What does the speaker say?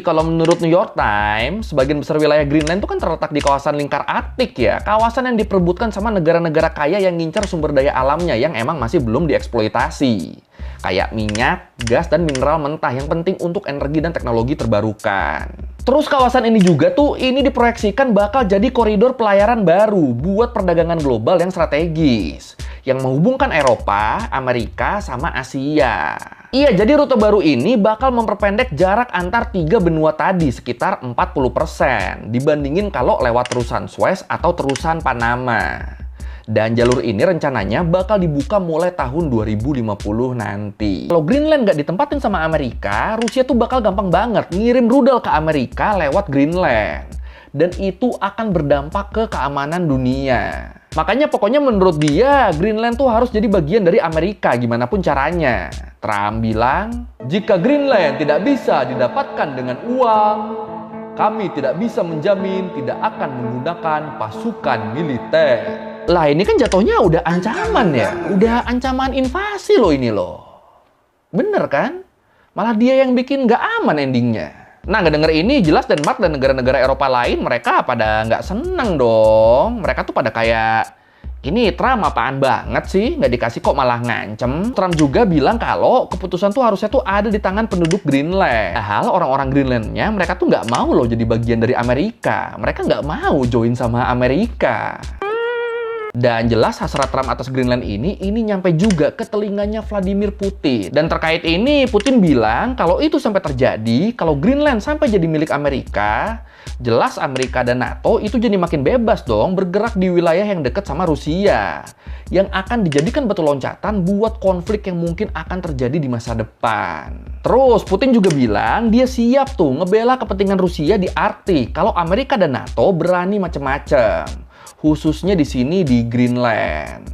Kalau menurut New York Times, sebagian besar wilayah Greenland itu kan terletak di kawasan lingkar Arktik ya. Kawasan yang diperebutkan sama negara-negara kaya yang ngincar sumber daya alamnya yang emang masih belum dieksploitasi. Kayak minyak, gas, dan mineral mentah yang penting untuk energi dan teknologi terbarukan. Terus kawasan ini juga tuh, ini diproyeksikan bakal jadi koridor pelayaran baru buat perdagangan global yang strategis. Yang menghubungkan Eropa, Amerika, sama Asia. Iya, jadi rute baru ini bakal memperpendek jarak antar tiga benua tadi sekitar 40% dibandingin kalau lewat terusan Suez atau terusan Panama. Dan jalur ini rencananya bakal dibuka mulai tahun 2050 nanti. Kalau Greenland nggak ditempatin sama Amerika, Rusia tuh bakal gampang banget ngirim rudal ke Amerika lewat Greenland. Dan itu akan berdampak ke keamanan dunia. Makanya pokoknya menurut dia, Greenland tuh harus jadi bagian dari Amerika gimana pun caranya. Trump bilang, jika Greenland tidak bisa didapatkan dengan uang, kami tidak bisa menjamin tidak akan menggunakan pasukan militer. Lah ini kan jatuhnya udah ancaman ya, udah ancaman invasi loh ini loh. Bener kan? Malah dia yang bikin nggak aman endingnya. Nah, nggak denger ini jelas Denmark dan negara-negara Eropa lain mereka pada nggak seneng dong. Mereka tuh pada kayak, ini Trump apaan banget sih? Nggak dikasih kok malah ngancem. Trump juga bilang kalau keputusan tuh harusnya tuh ada di tangan penduduk Greenland. Padahal orang-orang Greenlandnya mereka tuh nggak mau loh jadi bagian dari Amerika. Mereka nggak mau join sama Amerika. Dan jelas hasrat Trump atas Greenland ini nyampe juga ke telinganya Vladimir Putin. Dan terkait ini, Putin bilang kalau itu sampai terjadi, kalau Greenland sampai jadi milik Amerika, jelas Amerika dan NATO itu jadi makin bebas dong bergerak di wilayah yang dekat sama Rusia. Yang akan dijadikan batu loncatan buat konflik yang mungkin akan terjadi di masa depan. Terus, Putin juga bilang dia siap tuh ngebela kepentingan Rusia di Arktik kalau Amerika dan NATO berani macem-macem. Khususnya di sini di Greenland.